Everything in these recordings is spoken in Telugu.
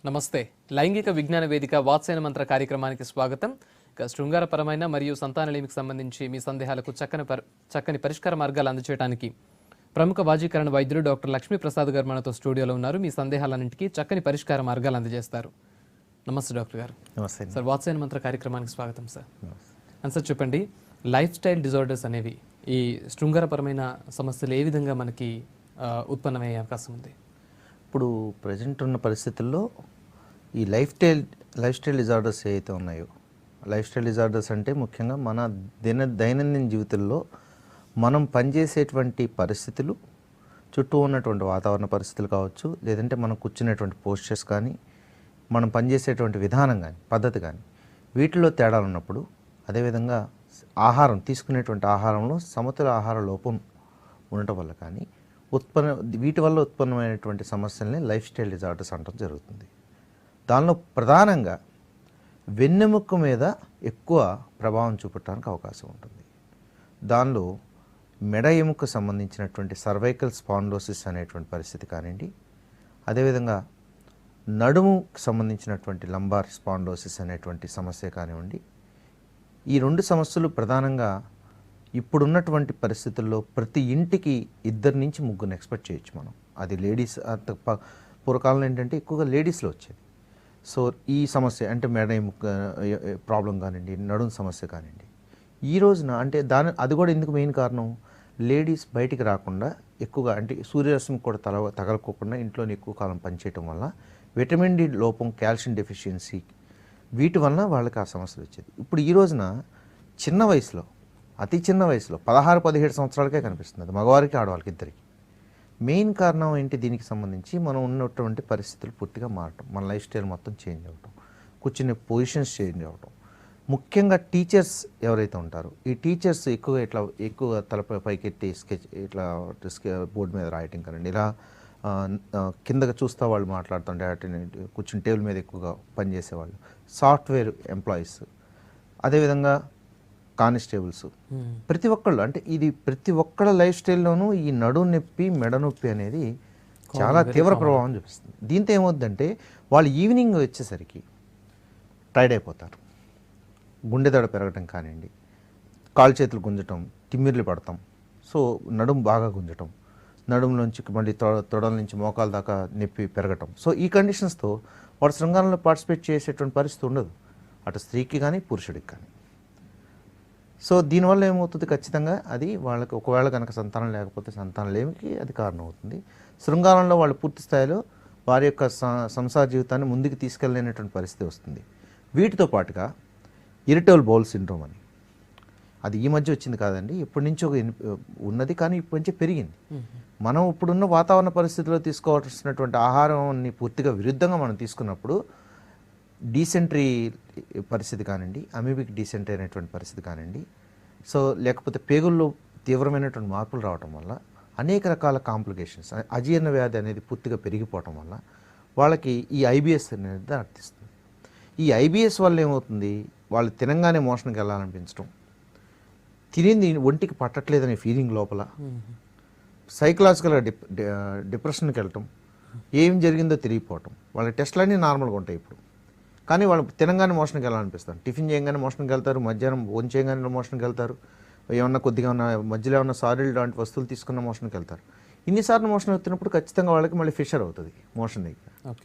నమస్తే. లైంగిక విజ్ఞాన వేదిక వాత్సాయన మంత్ర కార్యక్రమానికి స్వాగతం. శృంగారపరమైన మరియు సంతానలేమికి సంబంధించి మీ సందేహాలకు చక్కని పరిష్కార మార్గాలు అందజేయడానికి ప్రముఖ వాజీకరణ వైద్యులు డాక్టర్ లక్ష్మీప్రసాద్ గారు మనతో స్టూడియోలో ఉన్నారు. మీ సందేహాలన్నింటికీ చక్కని పరిష్కార మార్గాలు అందజేస్తారు. నమస్తే డాక్టర్ గారు. నమస్తే సార్. వాత్సాయన మంత్ర కార్యక్రమానికి స్వాగతం సార్. సార్ చెప్పండి, లైఫ్ స్టైల్ డిజార్డర్స్ అనేవి ఈ శృంగారపరమైన సమస్యలు ఏ విధంగా మనకి ఉత్పన్నమయ్యే అవకాశం ఉంది? ఇప్పుడు ప్రజెంట్ ఉన్న పరిస్థితుల్లో ఈ లైఫ్ స్టైల్ డిజార్డర్స్ ఏవైతే ఉన్నాయో, లైఫ్ స్టైల్ డిజార్డర్స్ అంటే ముఖ్యంగా మన దైనందిన జీవితంలో మనం పనిచేసేటువంటి పరిస్థితులు, చుట్టూ ఉన్నటువంటి వాతావరణ పరిస్థితులు కావచ్చు, లేదంటే మనం కూర్చునేటువంటి పోస్చర్స్ కానీ, మనం పనిచేసేటువంటి విధానం కానీ, పద్ధతి కానీ, వీటిలో తేడాలు ఉన్నప్పుడు, అదేవిధంగా తీసుకునేటువంటి ఆహారంలో సమతుల ఆహార లోపం ఉండటం వల్ల కానీ వీటి వల్ల ఉత్పన్నమైనటువంటి సమస్యల్ని లైఫ్ స్టైల్ డిజార్డర్స్ అంటం జరుగుతుంది. దానిలో ప్రధానంగా వెన్నెముక మీద ఎక్కువ ప్రభావం చూపడానికి అవకాశం ఉంటుంది. దానిలో మెడ ఎముక సంబంధించినటువంటి సర్వైకల్ స్పాండిలోసిస్ అనేటువంటి పరిస్థితి కానివ్వండి, అదేవిధంగా నడుముకు సంబంధించినటువంటి లంబార్ స్పాండిలోసిస్ అనేటువంటి సమస్య కానివ్వండి, ఈ రెండు సమస్యలు ప్రధానంగా ఇప్పుడున్నటువంటి పరిస్థితుల్లో ప్రతి ఇంటికి 2 నుంచి 3 ఎక్స్పెక్ట్ చేయొచ్చు మనం. అది లేడీస్ పూర్వకాలంలో ఏంటంటే ఎక్కువగా లేడీస్లో వచ్చేది. సో ఈ సమస్య అంటే మెడ ప్రాబ్లం కానివ్వండి, నడుము సమస్య కానివ్వండి, ఈ రోజున అంటే అది కూడా ఎందుకు మెయిన్ కారణం, లేడీస్ బయటికి రాకుండా ఎక్కువగా అంటే సూర్యరశ్మి కూడా తగలకోకుండా ఇంట్లోనే ఎక్కువ కాలం పనిచేయటం వల్ల విటమిన్ డి లోపం, కాల్షియం డెఫిషియన్సీ, వీటి వలన వాళ్ళకి ఆ సమస్యలు వచ్చేది. ఇప్పుడు ఈ రోజున చిన్న వయసులో, అతి చిన్న వయసులో 16-17 సంవత్సరాలకే కనిపిస్తుంది. అది మగవారికి ఆడవాళ్ళకి ఇద్దరికి. మెయిన్ కారణం ఏంటి? దీనికి సంబంధించి మనం ఉన్నటువంటి పరిస్థితులు పూర్తిగా మారటం, మన లైఫ్ స్టైల్ మొత్తం చేంజ్ అవ్వటం, కూర్చునే పొజిషన్స్ చేంజ్ అవ్వటం. ముఖ్యంగా టీచర్స్ ఎవరైతే ఉంటారో, ఈ టీచర్స్ ఎక్కువ తలపై పైకెత్తి ఇట్లా బోర్డు మీద రాయటం కానండి, ఇలా కిందగా చూస్తూ వాళ్ళు మాట్లాడుతుంటే కూర్చుని టేబుల్ మీద ఎక్కువగా పనిచేసేవాళ్ళు, సాఫ్ట్వేర్ ఎంప్లాయీస్, అదేవిధంగా కానిస్టేబుల్స్, ప్రతి ఒక్కళ్ళు అంటే ఇది ప్రతి ఒక్కళ్ళ లైఫ్ స్టైల్లోనూ ఈ నడుము నొప్పి, మెడ నొప్పి అనేది చాలా తీవ్ర ప్రభావం చూపిస్తుంది. దీంతో ఏమవుద్దంటే వాళ్ళు ఈవినింగ్ వచ్చేసరికి టైర్డ్ అయిపోతారు. గుండె దడ పెరగటం కానివ్వండి, కాళ్ళు చేతులు గుంజటం, తిమ్మిర్లు పడతాం, సో నడుము బాగా గుంజటం, నడుములోంచి మళ్ళీ తొడల నుంచి మోకాల దాకా నొప్పి పెరగటం. సో ఈ కండిషన్స్తో వాడు శృంగారంలో పార్టిసిపేట్ చేసేటువంటి పరిస్థితి ఉండదు, అటు స్త్రీకి కానీ పురుషుడికి కానీ. సో దీనివల్ల ఏమవుతుంది, ఖచ్చితంగా అది వాళ్ళకి ఒకవేళ కనుక సంతానం లేకపోతే సంతానలేమికి అది కారణం అవుతుంది. శృంగారంలో వాళ్ళు పూర్తి స్థాయిలో వారి యొక్క సంసార జీవితాన్ని ముందుకు తీసుకెళ్ళలేనటువంటి పరిస్థితి వస్తుంది. వీటితో పాటుగా ఇరిటబుల్ బౌల్ సిండ్రోమ్ అని, అది ఈ మధ్య వచ్చింది కాదండి, ఇప్పటి నుంచి ఉన్నది, కానీ ఇప్పటి నుంచి పెరిగింది. మనం ఇప్పుడున్న వాతావరణ పరిస్థితుల్లో తీసుకోవాల్సినటువంటి ఆహారాన్ని పూర్తిగా విరుద్ధంగా మనం తీసుకున్నప్పుడు డీసెంట్రీ పరిస్థితి కానివ్వండి, అమీబిక్ డీసెంట్రీ అనేటువంటి పరిస్థితి కానివ్వండి, సో లేకపోతే పేగుల్లో తీవ్రమైనటువంటి మార్పులు రావటం వల్ల అనేక రకాల కాంప్లికేషన్స్, అజీర్ణ వ్యాధి అనేది పూర్తిగా పెరిగిపోవటం వల్ల వాళ్ళకి ఈ ఐబిఎస్ అనేది అర్థిస్తుంది. ఈ ఐబిఎస్ వల్ల ఏమవుతుంది, వాళ్ళు తినంగానే మోషన్కి వెళ్ళాలనిపించడం, తినేది ఒంటికి పట్టట్లేదనే ఫీలింగ్ లోపల, సైకలాజికల్గా డిప్రెషన్కి వెళ్ళటం, ఏం జరిగిందో తెలియకపోవటం. వాళ్ళ టెస్టులన్నీ నార్మల్గా ఉంటాయి ఇప్పుడు, కానీ వాళ్ళు తినంగానే మోషన్కి వెళ్ళాలనిపిస్తారు. టిఫిన్ చేయగానే మోషన్కి వెళ్తారు, మధ్యాహ్నం భోజనం చేయగానే మోషన్కి వెళ్తారు, ఏమన్నా కొద్దిగా ఉన్న మధ్యలో ఏమన్నా సాలిడ్ లాంటి వస్తువులు తీసుకున్న మోషన్కి వెళ్తారు. ఇన్నిసార్లు మోషన్ అవుతున్నప్పుడు ఖచ్చితంగా వాళ్ళకి మళ్ళీ ఫిషర్ అవుతుంది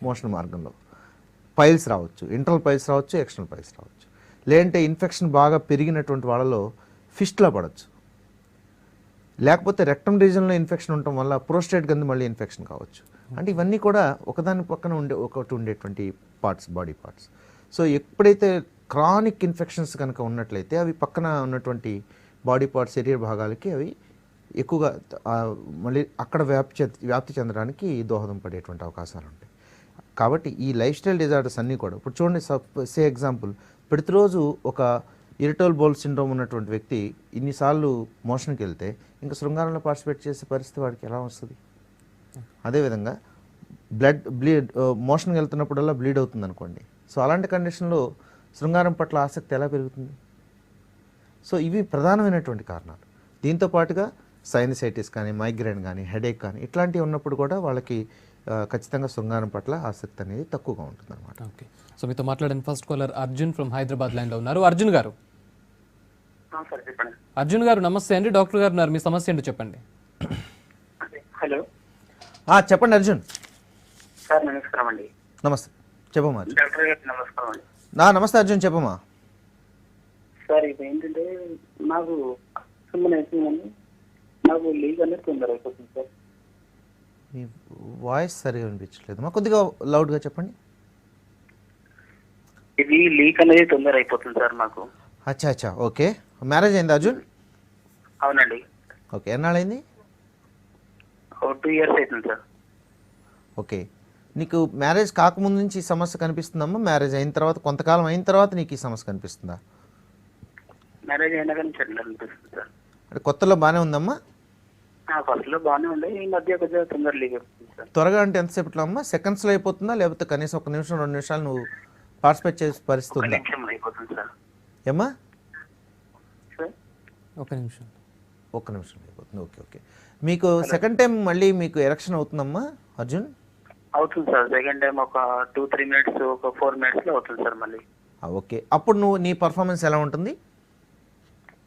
మోషన్ మార్గంలో. పైల్స్ రావచ్చు, ఇంటర్నల్ పైల్స్ రావచ్చు, ఎక్స్టర్నల్ పైల్స్ రావచ్చు, లేదంటే ఇన్ఫెక్షన్ బాగా పెరిగినటువంటి వాళ్ళలో ఫిస్ట్లా పడవచ్చు, లేకపోతే రెక్టమ్ రీజన్లో ఇన్ఫెక్షన్ ఉండటం వల్ల ప్రోస్టేట్ గందు మళ్ళీ ఇన్ఫెక్షన్ కావచ్చు. అంటే ఇవన్నీ కూడా ఒకదాని పక్కన ఉండేటువంటి పార్ట్స్, బాడీ పార్ట్స్. సో ఎప్పుడైతే క్రానిక్ ఇన్ఫెక్షన్స్ కనుక ఉన్నట్లయితే అవి పక్కన ఉన్నటువంటి బాడీ పార్ట్స్, శరీర భాగాలకి అవి ఎక్కువగా మళ్ళీ అక్కడ వ్యాప్తి చెందడానికి దోహదం పడేటువంటి అవకాశాలు ఉంటాయి. కాబట్టి ఈ లైఫ్ స్టైల్ డిజార్డర్స్ అన్నీ కూడా ఇప్పుడు చూడండి, ఎగ్జాంపుల్, ప్రతిరోజు ఒక ఇరిటబుల్ బౌల్ సిండ్రోమ్ ఉన్నటువంటి వ్యక్తి ఇన్నిసార్లు మోషన్కి వెళ్తే ఇంకా శృంగారంలో పార్టిసిపేట్ చేసే పరిస్థితి వాడికి ఎలా వస్తుంది? అదేవిధంగా బ్లీడ్ మోషన్కి వెళ్తున్నప్పుడల్లా బ్లీడ్ అవుతుంది అనుకోండి, సో అలాంటి కండిషన్లో శృంగారం పట్ల ఆసక్తి ఎలా పెరుగుతుంది? సో ఇవి ప్రధానమైనటువంటి కారణాలు. దీంతో పాటుగా సైనసైటిస్ కానీ, మైగ్రేన్ కానీ, హెడేక్ కానీ ఇట్లాంటివి ఉన్నప్పుడు కూడా వాళ్ళకి ఖచ్చితంగా శృంగారం పట్ల ఆసక్తి అనేది తక్కువగా ఉంటుంది అనమాట. ఓకే. సో మీతో మాట్లాడిన first caller Arjun from Hyderabad లైన్లో ఉన్నారు. అర్జున్ గారు. సార్ చెప్పండి. అర్జున్ గారు నమస్తే అండి. డాక్టర్ గారు ఉన్నారు, మీ సమస్య ఏంటో చెప్పండి. హలో చెప్పండి అర్జున్. సార్ నమస్కారం అండి. నమస్తే, చెప్పమ్మా అర్జున్. డాక్టర్ గారికి నమస్కారం అండి. నమస్తే అర్జున్, చెప్పమ్మా. సార్ ఇది ఏంటంటే నాకు అవుతుందని నాకు లీక్ అనేది తొందర అయిపోతుంది సార్. మీ వాయిస్ సరిగా వినిపించలేదు మా, కొద్దిగా లౌడ్గా చెప్పండి. ఇది లీక్ అనేది తొందర అయిపోతుంది సార్ నాకు. అచ్చా ఓకే. మ్యారేజ్ అయింది అర్జున్? అవునండి. ఓకే, ఎన్నాళ్ళైంది? 2 years అవుతుంది సార్. ఓకే, నీకు మ్యారేజ్ కాకముందు నుంచి ఈ సమస్య కనిపిస్తుందమ్మా? మ్యారేజ్ అయిన తర్వాత కొంతకాలం అయిన తర్వాత నీకు ఈ సమస్య కనిపిస్తుందా? మ్యారేజ్ అయినా కానీ చెడ్డ అనిపిస్తుంది సార్. అంటే కొత్తలో బాగానే ఉందమ్మా? ఫస్ట్ లో బాగానే ఉండే, ఈ మధ్య కొద్దిగా తొందర లీక్ అయిపోతుంది సార్. త్వరగా అంటే ఎంతసేపట్లో అమ్మా? సెకండ్స్లో అయిపోతుందా, లేకపోతే కనీసం 1 నిమిషం 2 నిమిషాలు నువ్వు పార్టిసిపేట్ చేసే పరిస్థితి ఒక ఉందా? నిమిషం అయిపోతుంది సార్. ఏమ్మా? సార్ ఒక నిమిషం. 1 నిమిషం అయిపోతుంది. ఓకే. మీకు సెకండ్ టైం మళ్ళీ మీకు ఎరక్షన్ అవుతుందమ్మా అర్జున్? అవుతుంది సార్. సెకండ్ టైం ఒక 2-3 minutes, ఒక 4 minutes లో అవుతుంది సార్ మళ్ళీ. ఓకే, అప్పుడు నువ్వు నీ పర్ఫార్మెన్స్ ఎలా ఉంటుంది?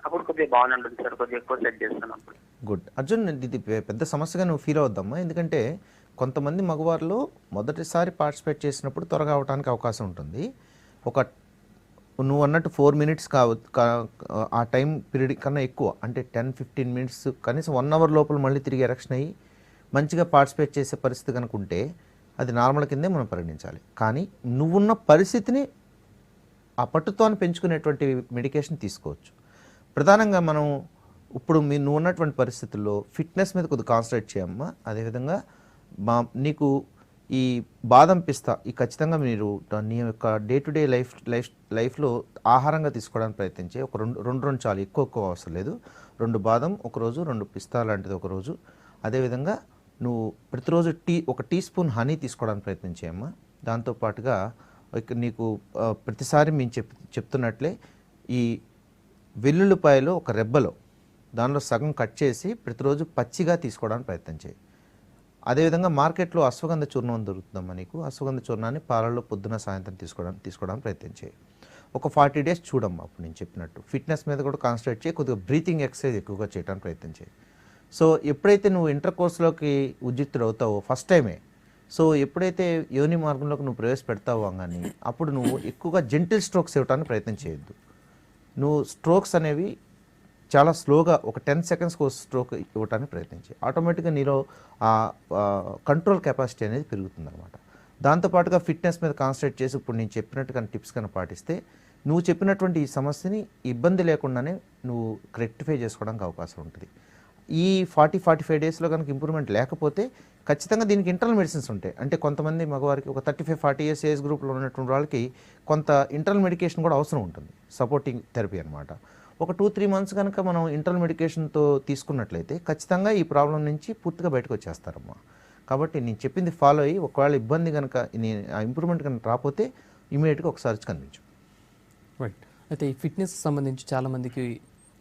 అప్పుడు కొద్దిగా బాగానే ఉంటుంది సార్, కొద్దిగా ఎక్కువ సెట్ చేస్తాను అప్పుడు. గుడ్ అర్జున్, ఇది పెద్ద సమస్యగా నువ్వు ఫీల్ అవుద్దమ్మా. ఎందుకంటే కొంతమంది మగవాళ్ళు మొదటిసారి పార్టిసిపేట్ చేసినప్పుడు త్వరగా అవడానికి అవకాశం ఉంటుంది. నువ్వు అన్నట్టు 4 minutes ఆ టైం పీరియడ్ కన్నా ఎక్కువ, అంటే 10-15 minutes, కనీసం 1 hour లోపల మళ్ళీ తిరిగి ఎరక్షన్ అయ్యి మంచిగా పార్టిసిపేట్ చేసే పరిస్థితి కనుక ఉంటే అది నార్మల్ కిందే మనం పరిగణించాలి. కానీ నువ్వున్న పరిస్థితిని ఆ పట్టుతో పెంచుకునేటువంటి మెడికేషన్ తీసుకోవచ్చు. ప్రధానంగా మనం ఇప్పుడు నువ్వు ఉన్నటువంటి పరిస్థితుల్లో ఫిట్నెస్ మీద కొద్దిగా కాన్సన్ట్రేట్ చేయమ్మా. అదేవిధంగా నీకు ఈ బాదం పిస్తా ఖచ్చితంగా మీరు నీ యొక్క డే టు డే లైఫ్లో ఆహారంగా తీసుకోవడానికి ప్రయత్నించే. ఒక రెండు చాలు, ఎక్కువ అవసరం లేదు. 2 బాదం ఒకరోజు, 2 పిస్తా లాంటిది ఒకరోజు. అదేవిధంగా నువ్వు ప్రతిరోజు ఒక టీ స్పూన్ హనీ తీసుకోవడానికి ప్రయత్నించేయమ్మా. దాంతోపాటుగా నీకు ప్రతిసారి మేము చెప్తున్నట్లే ఈ వెల్లుల్లిపాయలో ఒక రెబ్బలో దానిలో సగం కట్ చేసి ప్రతిరోజు పచ్చిగా తీసుకోవడానికి ప్రయత్నం చేయి. అదేవిధంగా మార్కెట్లో అశ్వగంధ చూర్ణం దొరుకుతుందమ్మా నీకు. అశ్వగంధ చూర్ణాన్ని పాలల్లో పొద్దున సాయంత్రం తీసుకోవడానికి ప్రయత్నం చేయి. ఒక 40 days చూడమ్మా. అప్పుడు నేను చెప్పినట్టు ఫిట్నెస్ మీద కూడా కాన్సన్ట్రేట్ చేయి. కొద్దిగా బ్రీతింగ్ ఎక్సర్సైజ్ ఎక్కువగా చేయడానికి ప్రయత్నం చేయి. సో ఎప్పుడైతే నువ్వు ఇంటర్ కోర్సులోకి ఉద్యుక్తుడు అవుతావో ఫస్ట్ టైమే, సో ఎప్పుడైతే యోని మార్గంలోకి నువ్వు ప్రవేశపెడతావో కానీ అప్పుడు నువ్వు ఎక్కువగా జెంటిల్ స్ట్రోక్స్ ఇవ్వడానికి ప్రయత్నం చేయొద్దు. నువ్వు స్ట్రోక్స్ అనేవి చాలా స్లోగా ఒక 10 secondsకి స్ట్రోక్ ఇవ్వడానికి ప్రయత్నించి ఆటోమేటిక్గా నీలో కంట్రోల్ కెపాసిటీ అనేది పెరుగుతుంది అనమాట. దాంతోపాటుగా ఫిట్నెస్ మీద కాన్సన్ట్రేట్ చేసి ఇప్పుడు నేను చెప్పినట్టుగా టిప్స్ కన్నా పాటిస్తే నువ్వు చెప్పినటువంటి ఈ సమస్యని ఇబ్బంది లేకుండానే నువ్వు రెక్టిఫై చేసుకోవడానికి అవకాశం ఉంటుంది. ఈ 40-45 daysలో కనుక ఇంప్రూవ్మెంట్ లేకపోతే ఖచ్చితంగా దీనికి ఇంటర్నల్ మెడిసిన్స్ ఉంటాయి. అంటే కొంతమంది మగవారికి ఒక 35-40 years ఏజ్ గ్రూప్లో ఉన్నటువంటి వాళ్ళకి కొంత ఇంటర్నల్ మెడికేషన్ కూడా అవసరం ఉంటుంది, సపోర్టింగ్ థెరపీ అనమాట. ఒక 2-3 months కనుక మనం ఇంటర్నల్ మెడికేషన్తో తీసుకున్నట్లయితే ఖచ్చితంగా ఈ ప్రాబ్లం నుంచి పూర్తిగా బయటకు వచ్చేస్తారమ్మా. కాబట్టి నేను చెప్పింది ఫాలో అయ్యి ఒకవేళ ఇబ్బంది కనుక ఆ ఇంప్రూవ్మెంట్ కనుక రాకపోతే ఇమీడియట్గా ఒకసారి కనిపించు. రైట్. అయితే ఈ ఫిట్నెస్ సంబంధించి చాలామందికి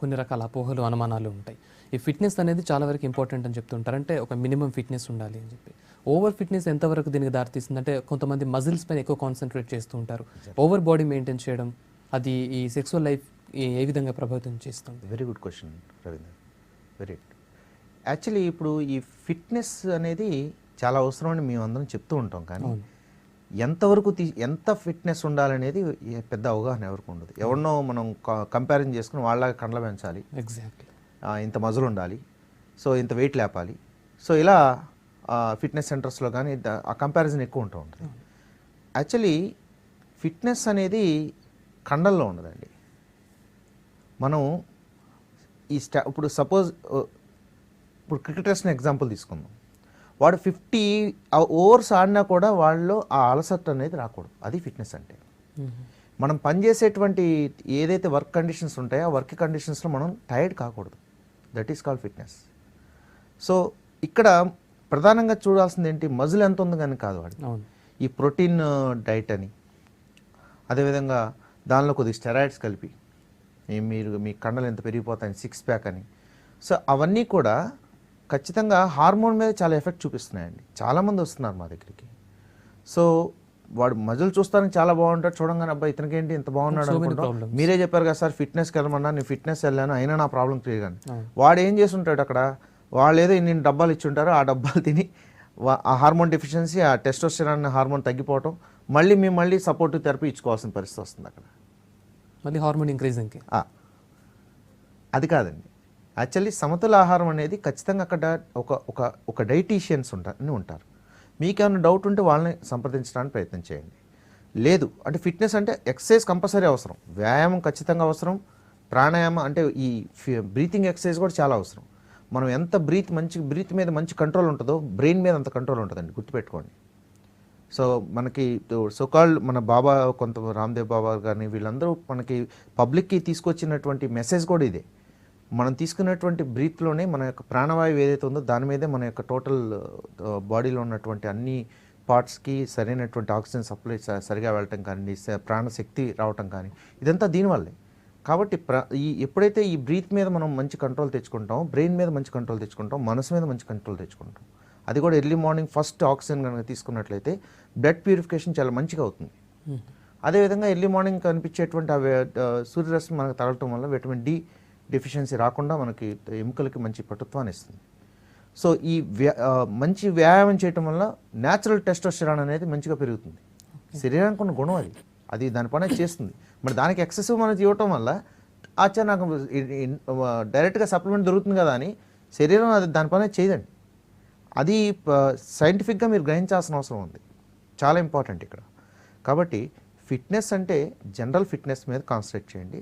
కొన్ని రకాల అపోహలు, అనుమానాలు ఉంటాయి. ఈ ఫిట్నెస్ అనేది చాలా వరకు ఇంపార్టెంట్ అని చెప్తుంటారు. అంటే ఒక మినిమం ఫిట్నెస్ ఉండాలి అని చెప్పి. ఓవర్ ఫిట్నెస్ ఎంతవరకు దీనికి దారితీస్తుంది? అంటే కొంతమంది మజిల్స్ పైన ఎక్కువ కాన్సన్ట్రేట్ చేస్తూ ఉంటారు. ఓవర్ బాడీ మెయింటైన్ చేయడం అది ఈ సెక్సువల్ లైఫ్ ఏ విధంగా ప్రభావితం చేస్తుంది? Very good question Ravindra, very good. Actually ఇప్పుడు ఈ ఫిట్నెస్ అనేది చాలా అవసరం అని మేము అందరం చెప్తూ ఉంటాం, కానీ ఎంతవరకు ఎంత ఫిట్నెస్ ఉండాలనేది పెద్ద అవగాహన ఎవరికి ఉండదు. ఎవరినో మనం కంపారిజన్ చేసుకుని వాళ్ళ కండ్ల పెంచాలి, ఎగ్జాక్ట్లీ ఇంత మజలు ఉండాలి, సో ఇంత వెయిట్ లేపాలి, సో ఇలా ఫిట్నెస్ సెంటర్స్లో కానీ ఆ కంపారిజన్ ఎక్కువ ఉంటూ ఉంటుంది. యాక్చువల్లీ ఫిట్నెస్ అనేది కండల్లో ఉండదండి. మనం ఇప్పుడు సపోజ్ ఇప్పుడు క్రికెటర్స్ని ఎగ్జాంపుల్ తీసుకుందాం. వాడు 50 overs ఆడినా కూడా వాళ్ళలో ఆ అలసట అనేది రాకూడదు. అది ఫిట్నెస్ అంటే. మనం పనిచేసేటువంటి ఏదైతే వర్క్ కండిషన్స్ ఉంటాయో ఆ వర్క్ కండిషన్స్లో మనం టైర్డ్ కాకూడదు. That is called fitness. So ఇక్కడ ప్రధానంగా చూడాల్సింది ఏంటి, మజిల్ ఎంత ఉంది కానీ కాదు వాడు. ఈ ప్రోటీన్ డైట్ అని, అదేవిధంగా దానిలో కొద్దిగా స్టెరాయిడ్స్ కలిపి మీరు మీ కండలు ఎంత పెరిగిపోతాయని 6 pack అని, సో అవన్నీ కూడా ఖచ్చితంగా హార్మోన్ మీద చాలా ఎఫెక్ట్ చూపిస్తున్నాయండి. చాలామంది వస్తున్నారు మా దగ్గరికి. సో వాడు మజిల్ చూస్తానికి చాలా బాగుంటాడు, చూడంగానే అబ్బాయి ఇతనికేంటి ఇంత బాగున్నాడు అనుకుంటాం. మీరే చెప్పారు కదా సార్ ఫిట్నెస్కి వెళ్ళమన్నా, నేను ఫిట్నెస్ వెళ్ళాను అయినా నా ప్రాబ్లం క్లియర్ కానీ. వాడు ఏం చేసి ఉంటాడు అక్కడ, వాళ్ళు ఏదో ఇన్ని డబ్బాలు ఇచ్చి ఉంటారు, ఆ డబ్బాలు తిని ఆ హార్మోన్ డెఫిషియన్సీ, ఆ టెస్టోస్టెరాన్ హార్మోన్ తగ్గిపోవటం, మళ్ళీ సపోర్టివ్ థెరపీ ఇచ్చుకోవాల్సిన పరిస్థితి వస్తుంది అక్కడ. మళ్ళీ హార్మోన్ ఇంక్రీజింగ్కి అది కాదండి. యాక్చువల్లీ సమతుల ఆహారం అనేది ఖచ్చితంగా అక్కడ ఒక డైటీషియన్స్ ఉంటారు. మీకేమైనా డౌట్ ఉంటే వాళ్ళని సంప్రదించడానికి ప్రయత్నం చేయండి. లేదు అంటే ఫిట్నెస్ అంటే ఎక్సర్సైజ్ కంపల్సరీ అవసరం, వ్యాయామం ఖచ్చితంగా అవసరం, ప్రాణాయామం అంటే ఈ బ్రీతింగ్ ఎక్సర్సైజ్ కూడా చాలా అవసరం. మనం ఎంత బ్రీత్ మీద మంచి కంట్రోల్ ఉంటుందో బ్రెయిన్ మీద అంత కంట్రోల్ ఉంటుందండి, గుర్తుపెట్టుకోండి. సో మనకి సోకాల్డ్ మన బాబా కొంత రామ్దేవ్ బాబా కానీ వీళ్ళందరూ మనకి పబ్లిక్కి తీసుకొచ్చినటువంటి మెసేజ్ కూడా ఇదే. మనం తీసుకున్నటువంటి బ్రీత్లోనే మన యొక్క ప్రాణవాయువు ఏదైతే ఉందో దాని మీదే మన యొక్క టోటల్ బాడీలో ఉన్నటువంటి అన్ని పార్ట్స్కి సరైనటువంటి ఆక్సిజన్ సప్లై సరిగా వెళ్ళటం కానీ, ప్రాణశక్తి రావటం కానీ, ఇదంతా దీనివల్లే. కాబట్టి ఎప్పుడైతే ఈ బ్రీత్ మీద మనం మంచి కంట్రోల్ తెచ్చుకుంటాం, బ్రెయిన్ మీద మంచి కంట్రోల్ తెచ్చుకుంటాం, మనసు మీద మంచి కంట్రోల్ తెచ్చుకుంటాం, అది కూడా ఎర్లీ మార్నింగ్ ఫస్ట్ ఆక్సిజన్ కనుక తీసుకున్నట్లయితే బ్లడ్ ప్యూరిఫికేషన్ చాలా మంచిగా అవుతుంది. అదేవిధంగా ఎర్లీ మార్నింగ్ కనిపించేటువంటి సూర్యరశ్మి మనకు తగలటం వల్ల విటమిన్ డి డెఫిషియన్సీ రాకుండా మనకి ఎముకలకి మంచి పటుత్వాన్ని ఇస్తుంది. సో ఈ మంచి వ్యాయామం చేయటం వల్ల న్యాచురల్ టెస్టోస్టెరాన్ అనేది మంచిగా పెరుగుతుంది. శరీరానికి ఉన్న గుణం అది దాని పని చేస్తుంది. మరి దానికి ఎక్సెసివ్ మనం ఇవ్వటం వల్ల నాకు డైరెక్ట్గా సప్లిమెంట్ దొరుకుతుంది కదా అని శరీరం అది దాని పని చేయదండి. అది సైంటిఫిక్గా మీరు గ్రహించాల్సిన అవసరం ఉంది, చాలా ఇంపార్టెంట్ ఇక్కడ. కాబట్టి ఫిట్నెస్ అంటే జనరల్ ఫిట్నెస్ మీద కాన్సన్ట్రేట్ చేయండి.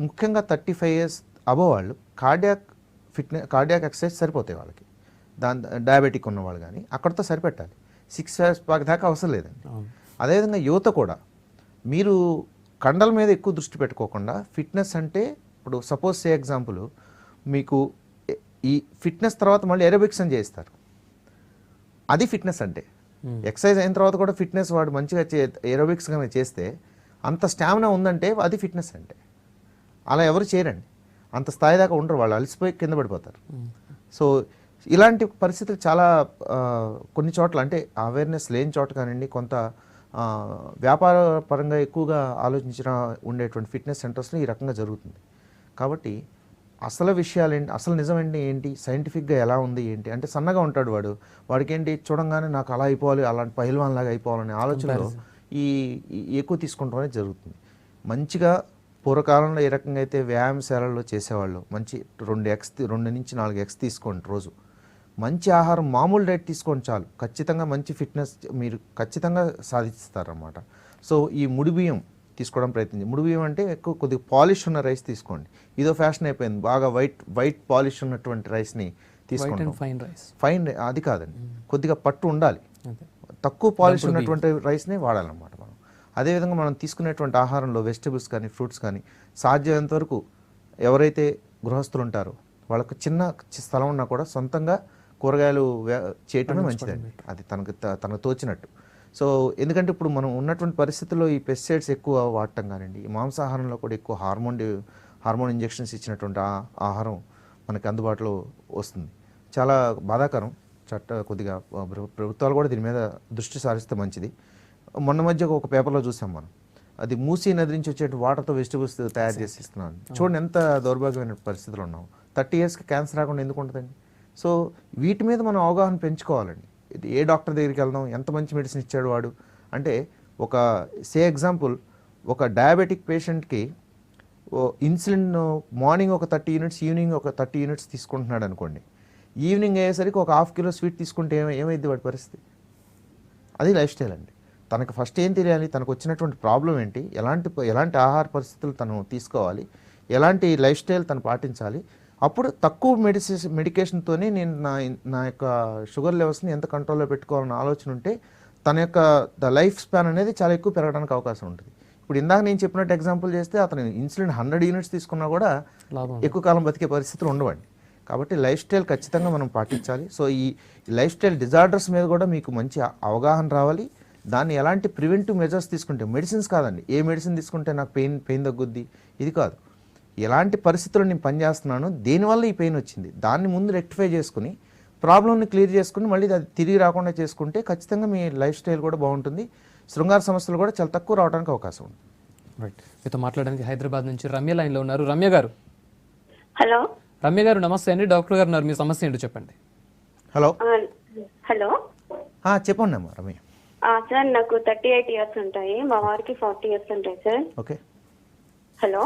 ముఖ్యంగా 35 years అబవ్ వాళ్ళు కార్డియాక్ ఎక్సర్సైజ్ సరిపోతాయి వాళ్ళకి. డయాబెటిక్ ఉన్నవాళ్ళు కానీ అక్కడితో సరిపెట్టాలి. 6 years దాకా అవసరం లేదండి. అదేవిధంగా యువత కూడా మీరు కండల మీద ఎక్కువ దృష్టి పెట్టుకోకుండా ఫిట్నెస్ అంటే ఇప్పుడు సపోజ్ ఎగ్జాంపుల్ మీకు ఈ ఫిట్నెస్ తర్వాత మళ్ళీ ఏరోబిక్స్ అని చేస్తారు, అది ఫిట్నెస్ అంటే. ఎక్సర్సైజ్ అయిన తర్వాత కూడా ఫిట్నెస్ వాడు మంచిగా ఏరోబిక్స్ కనుక చేస్తే అంత స్టామినా ఉందంటే అది ఫిట్నెస్ అంటే. అలా ఎవరు చేయరండి, అంత స్థాయి దాకా ఉండరు, వాళ్ళు అలసిపోయి కింద పడిపోతారు. సో ఇలాంటి పరిస్థితులు చాలా కొన్ని చోట్ల అంటే అవేర్నెస్ లేని చోట కానివ్వండి, కొంత వ్యాపార పరంగా ఎక్కువగా ఆలోచించిన ఉండేటువంటి ఫిట్నెస్ సెంటర్స్లో ఈ రకంగా జరుగుతుంది. కాబట్టి అసలు విషయాలు ఏంటి, అసలు నిజమేంటి ఏంటి, సైంటిఫిక్గా ఎలా ఉంది ఏంటి అంటే సన్నగా ఉంటాడు వాడికి ఏంటి చూడంగానే నాకు అలా అయిపోవాలి, అలాంటి పహిల్వాన్ లాగా అయిపోవాలనే ఆలోచనలో ఈ ఎక్కువ తీసుకుంటాం అనేది జరుగుతుంది. మంచిగా పూర్వకాలంలో ఏ రకంగా అయితే వ్యాయామశాలల్లో చేసేవాళ్ళు మంచి 2 నుంచి 4 eggs తీసుకోండి రోజు. మంచి ఆహారం మామూలు డైట్ తీసుకోండి చాలు, ఖచ్చితంగా మంచి ఫిట్నెస్ మీరు ఖచ్చితంగా సాధిస్తారన్నమాట. సో ఈ ముడి బియ్యం తీసుకోవడం ప్రయత్నించి, ముడి బియ్యం అంటే కొద్దిగా పాలిష్ ఉన్న రైస్ తీసుకోండి. ఇదో ఫ్యాషన్ అయిపోయింది, బాగా వైట్ పాలిష్ ఉన్నటువంటి రైస్ని తీసుకోండి. ఫైన్ అది కాదండి, కొద్దిగా పట్టు ఉండాలి, తక్కువ పాలిష్ ఉన్నటువంటి రైస్ని వాడాలన్నమాట మనం. అదేవిధంగా మనం తీసుకునేటువంటి ఆహారంలో వెజిటబుల్స్ కానీ ఫ్రూట్స్ కానీ సాధ్యమైనంత వరకు ఎవరైతే గృహస్థులు ఉంటారో వాళ్ళకు చిన్న స్థలం ఉన్నా కూడా సొంతంగా కూరగాయలు చేయటమే మంచిదండి, అది తనకు తోచినట్టు. సో ఎందుకంటే ఇప్పుడు మనం ఉన్నటువంటి పరిస్థితుల్లో ఈ పెస్టిసైడ్స్ ఎక్కువ వాడటం కానివ్వండి, ఈ మాంసాహారంలో కూడా ఎక్కువ హార్మోన్ ఇంజెక్షన్స్ ఇచ్చినటువంటి ఆహారం మనకి అందుబాటులో వస్తుంది. చాలా బాధాకరం. కొద్దిగా ప్రభుత్వాలు కూడా దీని మీద దృష్టి సారిస్తే మంచిది. మొన్న మధ్య ఒక పేపర్లో చూసాం మనం, అది మూసీ నది నుంచి వచ్చే వాటర్తో వెజిటబుల్స్ తయారు చేసి ఇస్తున్నాను. చూడండి ఎంత దౌర్భాగ్యమైన పరిస్థితులు ఉన్నాం. 30 yearsకి క్యాన్సర్ రాకుండా ఎందుకు ఉంటుందండి? సో వీటి మీద మనం అవగాహన పెంచుకోవాలండి. ఏ డాక్టర్ దగ్గరికి వెళ్దాం, ఎంత మంచి మెడిసిన్ ఇచ్చాడు వాడు అంటే, ఒక ఎగ్జాంపుల్ ఒక డయాబెటిక్ పేషెంట్కి ఇన్సులిన్ మార్నింగ్ ఒక 30 units, ఈవినింగ్ ఒక 30 units తీసుకుంటున్నాడు అనుకోండి. ఈవినింగ్ అయ్యేసరికి ఒక 1/2 kilo స్వీట్ తీసుకుంటే ఏమైంది వాడి పరిస్థితి? అది లైఫ్ స్టైల్ అండి. తనకు ఫస్ట్ ఏం తెలియాలి, తనకు వచ్చినటువంటి ప్రాబ్లం ఏంటి, ఎలాంటి ఆహార పరిస్థితులు తను తీసుకోవాలి, ఎలాంటి లైఫ్ స్టైల్ తను పాటించాలి. అప్పుడు తక్కువ మెడికేషన్తోనే నేను నా యొక్క షుగర్ లెవెల్స్ని ఎంత కంట్రోల్లో పెట్టుకోవాలన్న ఆలోచన ఉంటే తన యొక్క లైఫ్ స్పాన్ అనేది చాలా ఎక్కువ పెరగడానికి అవకాశం ఉంటుంది. ఇప్పుడు ఇందాక నేను చెప్పినట్టు ఎగ్జాంపుల్ చేస్తే అతను ఇన్సులిన్ 100 units తీసుకున్నా కూడా ఎక్కువ కాలం బతికే పరిస్థితులు ఉండవండి. కాబట్టి లైఫ్ స్టైల్ ఖచ్చితంగా మనం పాటించాలి. సో ఈ లైఫ్ స్టైల్ డిజార్డర్స్ మీద కూడా మీకు మంచి అవగాహన రావాలి. దాన్ని ఎలాంటి ప్రివెంటివ్ మెజర్స్ తీసుకుంటే, మెడిసిన్స్ కాదండి, ఏ మెడిసిన్ తీసుకుంటే నాకు పెయిన్ తగ్గుద్ది ఇది కాదు, ఎలాంటి పరిస్థితుల్లో నేను పనిచేస్తున్నాను, దేనివల్ల ఈ పెయిన్ వచ్చింది, దాన్ని ముందు రెక్టిఫై చేసుకుని ప్రాబ్లమ్ని క్లియర్ చేసుకుని మళ్ళీ అది తిరిగి రాకుండా చేసుకుంటే ఖచ్చితంగా మీ లైఫ్ స్టైల్ కూడా బాగుంటుంది, శృంగార సమస్యలు కూడా చాలా తక్కువ రావడానికి అవకాశం ఉంది. రైట్, మీతో మాట్లాడడానికి హైదరాబాద్ నుంచి రమ్య లైన్లో ఉన్నారు. రమ్య గారు. హలో. రమ్య గారు నమస్తే అండి, డాక్టర్ గారు ఉన్నారు, మీ సమస్య ఏంటో చెప్పండి. హలో. హలో చెప్పండి అమ్మా రమ్య. సార్ నాకు 38 years ఉంటాయి, మా వారికి 40 years ఉంటాయి సార్. ఓకే, హలో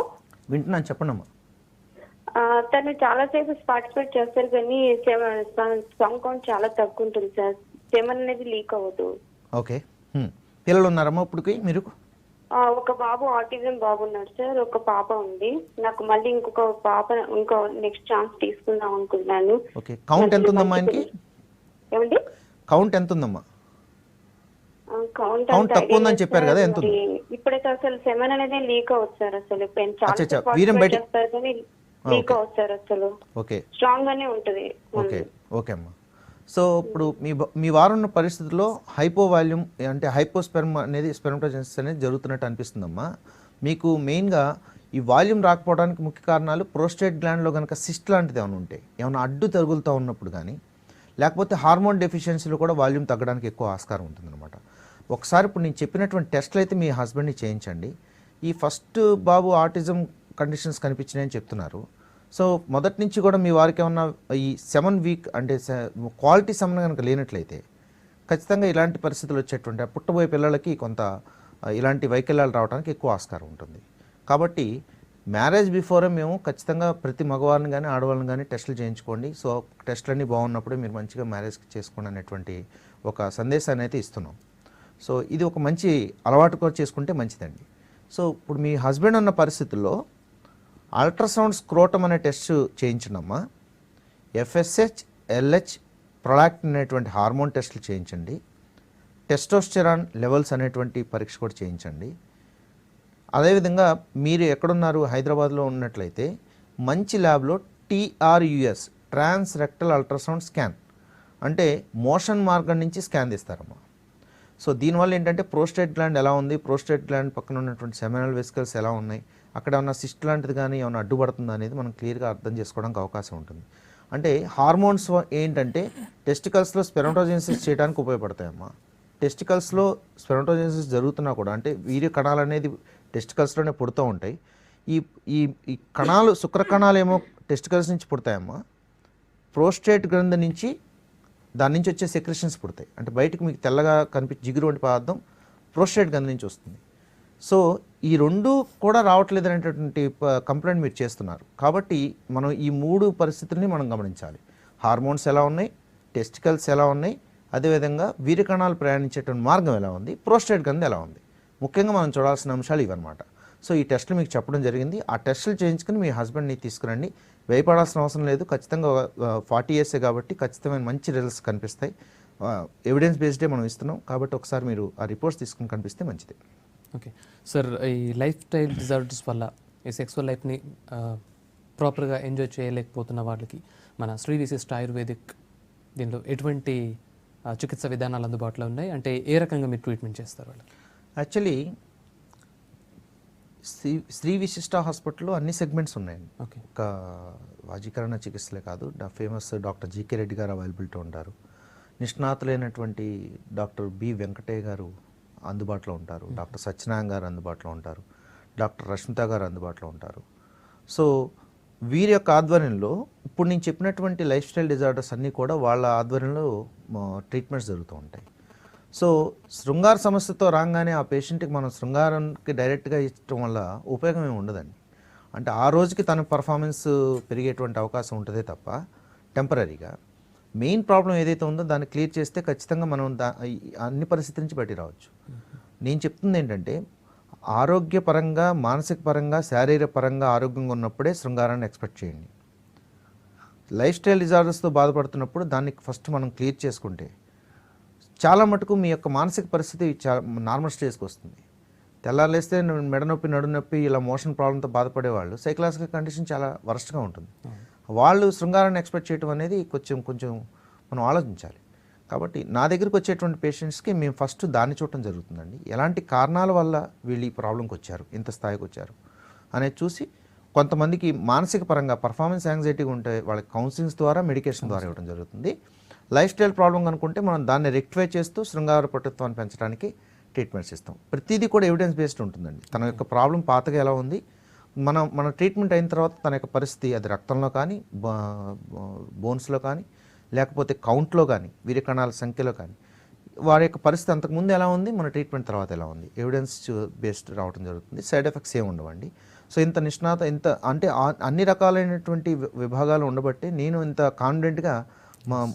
వింటున్నాను, చెప్పండి అమ్మా. తను చాలా సేపు పార్టిసిపేట్ చేస్తారు కానీ స్పర్మ్ కౌంట్ చాలా తక్కువ ఉంటుంది సార్, సెమన్ అనేది లీక్ అవ్వదు. ఓకే, పిల్లలు ఉన్నారమ్మా ఇప్పటికి మీరు? ఒక బాబు ఆటిజం బాబు ఉన్నాడు సార్, ఒక పాప ఉంది. నాకు మళ్ళీ ఇంకో నెక్స్ట్ ఛాన్స్ తీసుకుందాం అనుకున్నాను. ఓకే, కౌంట్ ఎంత ఉందమ్మా ఆయనకి? ఏమండి కౌంట్ ఎంత ఉందమ్మా? కౌంట్ తక్కువ ఉందని చెప్పారు కదా, ఎంత ఉంది? ఇప్పుడైతే అసలు సెమన్ అనేది లీక్ అవుతుంది సార్, అసలు వీర్యం బయట లీక్ అవుతుంది సార్, అసలు ఓకే స్ట్రాంగ్ గానే ఉంటది. ఓకే ఓకే అమ్మా. సో ఇప్పుడు మీ వారు ఉన్న పరిస్థితుల్లో హైపో వాల్యూమ్ అంటే హైపోస్పెర్మ్ అనేది స్పెర్మటోజెనిసిస్ అనేది జరుగుతున్నట్టు అనిపిస్తుందమ్మా. మీకు మెయిన్గా ఈ వాల్యూమ్ రాకపోవడానికి ముఖ్య కారణాలు ప్రోస్టేట్ గ్లాండ్లో కనుక సిస్ట్ లాంటిది ఏమైనా ఉంటాయి, ఏమైనా అడ్డు తగులుతూ ఉన్నప్పుడు కానీ, లేకపోతే హార్మోన్ డెఫిషియన్సీలో కూడా వాల్యూమ్ తగ్గడానికి ఎక్కువ ఆస్కారం ఉంటుందన్నమాట. ఒకసారి ఇప్పుడు నేను చెప్పినటువంటి టెస్ట్లు అయితే మీ హస్బెండ్ని చేయించండి. ఈ ఫస్ట్ బాబు ఆటిజం కండిషన్స్ కనిపించినాయని చెప్తున్నారు. సో మొదటి నుంచి కూడా మీ వారికి ఏమన్నా ఈ సెమన్ వీక్ అంటే క్వాలిటీ సెమన్ కనుక లేనట్లయితే ఖచ్చితంగా ఇలాంటి పరిస్థితులు వచ్చేటువంటి పుట్టబోయే పిల్లలకి కొంత ఇలాంటి వైకల్యాలు రావడానికి ఎక్కువ ఆస్కారం ఉంటుంది. కాబట్టి మ్యారేజ్ బిఫోరే మేము ఖచ్చితంగా ప్రతి మగవారిని కానీ ఆడవాళ్ళని కానీ టెస్టులు చేయించుకోండి. సో టెస్టులన్నీ బాగున్నప్పుడే మీరు మంచిగా మ్యారేజ్ చేసుకోండి అనేటువంటి ఒక సందేశాన్ని అయితే ఇస్తున్నాం. సో ఇది ఒక మంచి అలవాటు కూడా చేసుకుంటే మంచిదండి. సో ఇప్పుడు మీ హస్బెండ్ ఉన్న పరిస్థితుల్లో అల్ట్రాసౌండ్ స్క్రోటమ్ అనే టెస్ట్ చేయించండమ్మా. FSH, LH, ప్రొలాక్టిన్ అనేటువంటి హార్మోన్ టెస్టులు చేయించండి. టెస్టోస్టెరాన్ లెవెల్స్ అనేటువంటి పరీక్ష కూడా చేయించండి. అదేవిధంగా మీరు ఎక్కడున్నారు, హైదరాబాద్లో ఉన్నట్లయితే మంచి ల్యాబ్లో TRUS ట్రాన్స్ రెక్టల్ అల్ట్రాసౌండ్ స్కాన్ అంటే మోషన్ మార్గం నుంచి స్కాన్ తీస్తారమ్మా. సో దీనివల్ల ఏంటంటే ప్రోస్టేట్ గ్లాండ్ ఎలా ఉంది, ప్రోస్టేట్ గ్లాండ్ పక్కన ఉన్నటువంటి సెమినల్ వెసికల్స్ ఎలా ఉన్నాయి, అక్కడ ఉన్న సిస్ట్ లాంటిది కానీ ఏమైనా అడ్డుపడుతుందా అనేది మనం క్లియర్గా అర్థం చేసుకోవడానికి అవకాశం ఉంటుంది. అంటే హార్మోన్స్ ఏంటంటే టెస్టికల్స్లో స్పెర్మటోజెనిసిస్ చేయడానికి ఉపయోగపడతాయమ్మా. టెస్టికల్స్లో స్పెర్మటోజెనిసిస్ జరుగుతున్నా కూడా అంటే వీర్య కణాలు అనేది టెస్టికల్స్లోనే పుడుతూ ఉంటాయి. ఈ ఈ కణాలు శుక్ర కణాలు ఏమో టెస్టికల్స్ నుంచి పుడతాయమ్మా. ప్రోస్టేట్ గ్రంథి నుంచి దాని నుంచి వచ్చే సెక్రెషన్స్ పుడతాయి. అంటే బయటకు మీకు తెల్లగా కనిపించే జిగురు వంటి పదార్థం ప్రోస్టేట్ గ్రంథి నుంచి వస్తుంది. సో ఈ రెండు కూడా రావట్లేదు అనేటటువంటి కంప్లైంట్ మీరు చేస్తున్నారు. కాబట్టి మనం ఈ మూడు పరిస్థితుల్ని మనం గమనించాలి. హార్మోన్స్ ఎలా ఉన్నాయి, టెస్టికల్స్ ఎలా ఉన్నాయి, అదేవిధంగా వీర్య కణాలు ప్రయాణించేటువంటి మార్గం ఎలా ఉంది, ప్రోస్టేట్ గ్రంథి ఎలా ఉంది. ముఖ్యంగా మనం చూడాల్సిన అంశాలు ఇవన్నమాట. సో ఈ టెస్టులు మీకు చెప్పడం జరిగింది. ఆ టెస్టులు చేయించుకుని మీ హస్బెండ్ని తీసుకురండి. భయపడాల్సిన అవసరం లేదు. ఖచ్చితంగా 40 years కాబట్టి ఖచ్చితమైన మంచి రిజల్ట్స్ కనిపిస్తాయి. ఎవిడెన్స్ బేస్డే మనం ఇస్తున్నాం కాబట్టి ఒకసారి మీరు ఆ రిపోర్ట్స్ తీసుకుని కనిపిస్తే మంచిది. ఓకే సార్, ఈ లైఫ్ స్టైల్ డిజార్డర్స్ వల్ల ఈ సెక్సువల్ లైఫ్ని ప్రాపర్గా ఎంజాయ్ చేయలేకపోతున్న వాళ్ళకి మన శ్రీ విశిష్ట ఆయుర్వేదిక్ దీనిలో ఎటువంటి చికిత్స విధానాలు అందుబాటులో ఉన్నాయి, అంటే ఏ రకంగా మీరు ట్రీట్మెంట్ చేస్తారు వాళ్ళకి? యాక్చువల్లీ శ్రీ విశిష్ట హాస్పిటల్లో అన్ని సెగ్మెంట్స్ ఉన్నాయండి. ఓకే, ఒక వాజీకరణ చికిత్సలే కాదు, ఫేమస్ డాక్టర్ జీకే రెడ్డి గారు అవైలబిలిటీ ఉంటారు. నిష్ణాతులైనటువంటి డాక్టర్ బి వెంకటయ్య గారు అందుబాటులో ఉంటారు. డాక్టర్ సత్యనారాయణ గారు అందుబాటులో ఉంటారు. డాక్టర్ రష్మిత గారు అందుబాటులో ఉంటారు. సో వీరి యొక్క ఆధ్వర్యంలో ఇప్పుడు నేను చెప్పినటువంటి లైఫ్ స్టైల్ డిజార్డర్స్ అన్నీ కూడా వాళ్ళ ఆధ్వర్యంలో ట్రీట్మెంట్స్ జరుగుతూ ఉంటాయి. సో శృంగార సమస్యతో రాగానే ఆ పేషెంట్కి మనం శృంగారానికి డైరెక్ట్గా ఇచ్చడం వల్ల ఉపయోగం ఏమి ఉండదండి. అంటే ఆ రోజుకి తన పర్ఫార్మెన్స్ పెరిగేటువంటి అవకాశం ఉంటుందే తప్ప టెంపరీగా మెయిన్ ప్రాబ్లం ఏదైతే ఉందో దాన్ని క్లియర్ చేస్తే ఖచ్చితంగా మనం అన్ని పరిస్థితుల నుంచి బయటికి రావచ్చు. నేను చెప్తుంది ఏంటంటే ఆరోగ్యపరంగా, మానసిక పరంగా, శారీరక పరంగా ఆరోగ్యంగా ఉన్నప్పుడే శృంగారాన్ని ఎక్స్పెక్ట్ చేయండి. లైఫ్ స్టైల్ డిజార్డర్స్తో బాధపడుతున్నప్పుడు దాన్ని ఫస్ట్ మనం క్లియర్ చేసుకుంటే చాలా మటుకు మీ యొక్క మానసిక పరిస్థితి నార్మల్ స్టేజ్కి వస్తుంది. తెల్లారులేస్తే మెడ నొప్పి, నడు నొప్పి, ఇలా మోషన్ ప్రాబ్లంతో బాధపడేవాళ్ళు సైకలాజికల్ కండిషన్ చాలా వరస్ట్గా ఉంటుంది. వాళ్ళు శృంగారాన్ని ఎక్స్పెక్ట్ చేయడం అనేది కొంచెం మనం ఆలోచించాలి. కాబట్టి నా దగ్గరికి వచ్చేటువంటి పేషెంట్స్కి మేము ఫస్ట్ దాన్ని చూడటం జరుగుతుందండి. ఎలాంటి కారణాల వల్ల వీళ్ళు ఈ ప్రాబ్లంకి వచ్చారు, ఇంత స్థాయికి వచ్చారు అనేది చూసి, కొంతమందికి మానసిక పరంగా పర్ఫార్మెన్స్ యాంగ్జైటీగా ఉంటే వాళ్ళకి కౌన్సిలింగ్స్ ద్వారా, మెడికేషన్ ద్వారా ఇవ్వడం జరుగుతుంది. లైఫ్ స్టైల్ ప్రాబ్లం అనుకుంటే మనం దాన్ని రెక్టిఫై చేస్తూ శృంగార పటుత్వాన్ని పెంచడానికి ట్రీట్మెంట్స్ ఇస్తాం. ప్రతిదీ కూడా ఎవిడెన్స్ బేస్డ్ ఉంటుందండి. తన యొక్క ప్రాబ్లం పాతగా ఎలా ఉంది, మన ట్రీట్మెంట్ అయిన తర్వాత తన యొక్క పరిస్థితి అది రక్తంలో కానీ, బోన్స్లో కానీ, లేకపోతే కౌంట్లో కానీ, వీర్యకణాల సంఖ్యలో కానీ, వారి యొక్క పరిస్థితి అంతకుముందు ఎలా ఉంది, మన ట్రీట్మెంట్ తర్వాత ఎలా ఉంది, ఎవిడెన్స్ బేస్డ్ రావడం జరుగుతుంది. సైడ్ ఎఫెక్ట్స్ ఏమి ఉండవండి. సో ఇంత నిష్ణాత, ఇంత అంటే అన్ని రకాలైనటువంటి విభాగాలు ఉండబట్టి నేను ఇంత కాన్ఫిడెంట్గా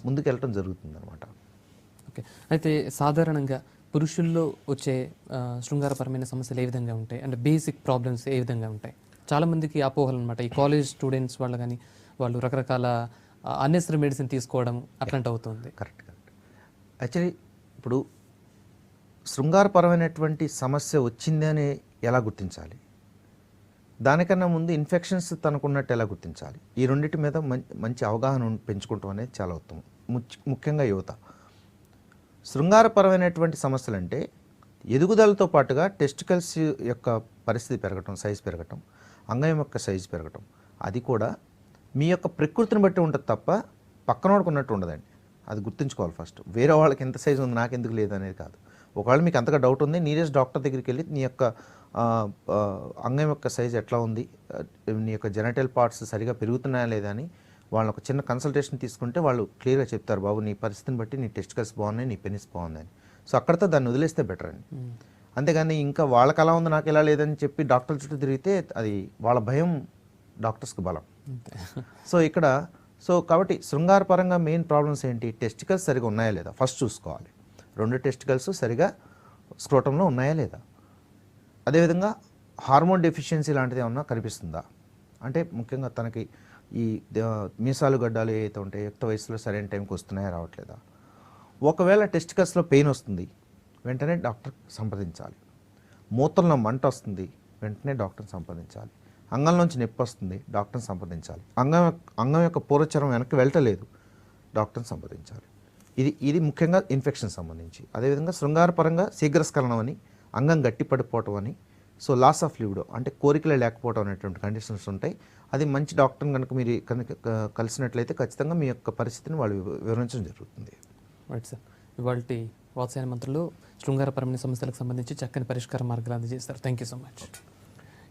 ముందుకు వెళ్ళటం జరుగుతుంది అనమాట. ఓకే, అయితే సాధారణంగా పురుషుల్లో వచ్చే శృంగారపరమైన సమస్యలు ఏ విధంగా ఉంటాయి, అంటే బేసిక్ ప్రాబ్లమ్స్ ఏ విధంగా ఉంటాయి? చాలామందికి అపోహలు అనమాట. ఈ కాలేజ్ స్టూడెంట్స్ వాళ్ళు కానీ వాళ్ళు రకరకాల అన్నెసరీ మెడిసిన్ తీసుకోవడం అట్లాంటి అవుతుంది. కరెక్ట్. యాక్చువల్లీ ఇప్పుడు శృంగారపరమైనటువంటి సమస్య వచ్చింది అని ఎలా గుర్తించాలి, దానికన్నా ముందు ఇన్ఫెక్షన్స్ తనకున్నట్టు ఎలా గుర్తించాలి, ఈ రెండింటి మీద మంచి అవగాహన పెంచుకుంటాం అనేది చాలా ఉత్తమం. ముఖ్యంగా యువత. శృంగారపరమైనటువంటి సమస్యలు అంటే ఎదుగుదలతో పాటుగా టెస్టికల్స్ యొక్క పరిస్థితి పెరగటం, సైజు పెరగటం, అంగం యొక్క సైజు పెరగటం, అది కూడా మీ యొక్క ప్రకృతిని బట్టి ఉంటుంది తప్ప పక్కనోడికి ఉన్నట్టు ఉండదండి. అది గుర్తుంచుకోవాలి ఫస్ట్. వేరే వాళ్ళకి ఎంత సైజు ఉంది నాకెందుకు లేదు అనేది కాదు. ఒకవేళ మీకు అంతగా డౌట్ ఉంది, నీరెస్ట్ డాక్టర్ దగ్గరికి వెళ్ళి నీ యొక్క అంగం యొక్క సైజు ఎట్లా ఉంది, నీ యొక్క జెనటల్ పార్ట్స్ సరిగా పెరుగుతున్నాయా లేదా అని వాళ్ళని ఒక చిన్న కన్సల్టేషన్ తీసుకుంటే వాళ్ళు క్లియర్గా చెప్తారు, బాబు నీ పరిస్థితిని బట్టి నీ టెస్టికల్స్ బాగున్నాయి, నీ పెనిస్ బాగుందని. సో అక్కడితో దాన్ని వదిలేస్తే బెటర్ అండి. అంతేగాని ఇంకా వాళ్ళకి అలా ఉంది నాకు ఎలా లేదని చెప్పి డాక్టర్ చుట్టూ తిరిగితే అది వాళ్ళ భయం డాక్టర్స్కి బలం. సో కాబట్టి శృంగారపరంగా మెయిన్ ప్రాబ్లమ్స్ ఏంటి, టెస్టికల్స్ సరిగా ఉన్నాయా లేదా ఫస్ట్ చూసుకోవాలి. 2 టెస్టికల్స్ సరిగా స్క్రోటంలో ఉన్నాయా లేదా. అదేవిధంగా హార్మోన్ డెఫిషియన్సీ లాంటిది ఏమన్నా కనిపిస్తుందా, అంటే ముఖ్యంగా తనకి ఈ మీసాలు గడ్డాలు ఏవైతే ఉంటాయో యుక్త వయసులో సరైన టైంకి వస్తున్నాయా రావట్లేదా. ఒకవేళ టెస్టికల్స్లో పెయిన్ వస్తుంది, వెంటనే డాక్టర్ సంప్రదించాలి. మూత్రంలో మంట వస్తుంది, వెంటనే డాక్టర్ని సంప్రదించాలి. అంగంలోంచి నొప్పి వస్తుంది, డాక్టర్ని సంప్రదించాలి. అంగం యొక్క పూర్వచరం వెనక్కి వెళ్ళటలేదు, డాక్టర్ని సంప్రదించాలి. ఇది ముఖ్యంగా ఇన్ఫెక్షన్ సంబంధించి. అదేవిధంగా శృంగారపరంగా శీఘ్రస్ఖలనం అని, అంగం గట్టిపడిపోవటం అని, సో లాస్ ఆఫ్ లిబిడో అంటే కోరికలే లేకపోవడం అనేటువంటి కండిషన్స్ ఉంటాయి. అది మంచి డాక్టర్ని కనుక మీరు కలిసినట్లయితే ఖచ్చితంగా మీ యొక్క పరిస్థితిని వాళ్ళు వివరించడం జరుగుతుంది. రైట్ సార్, ఇవాళ వాత్సాయన మంత్రులు శృంగారపరమైన సమస్యలకు సంబంధించి చక్కని పరిష్కార మార్గాలు అందజేస్తారు. Thank you so much.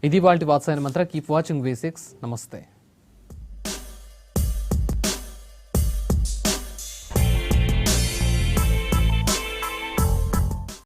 ఇది వాళ్ళ వాత్సాయన మంత్ర. Keep watching V6. నమస్తే.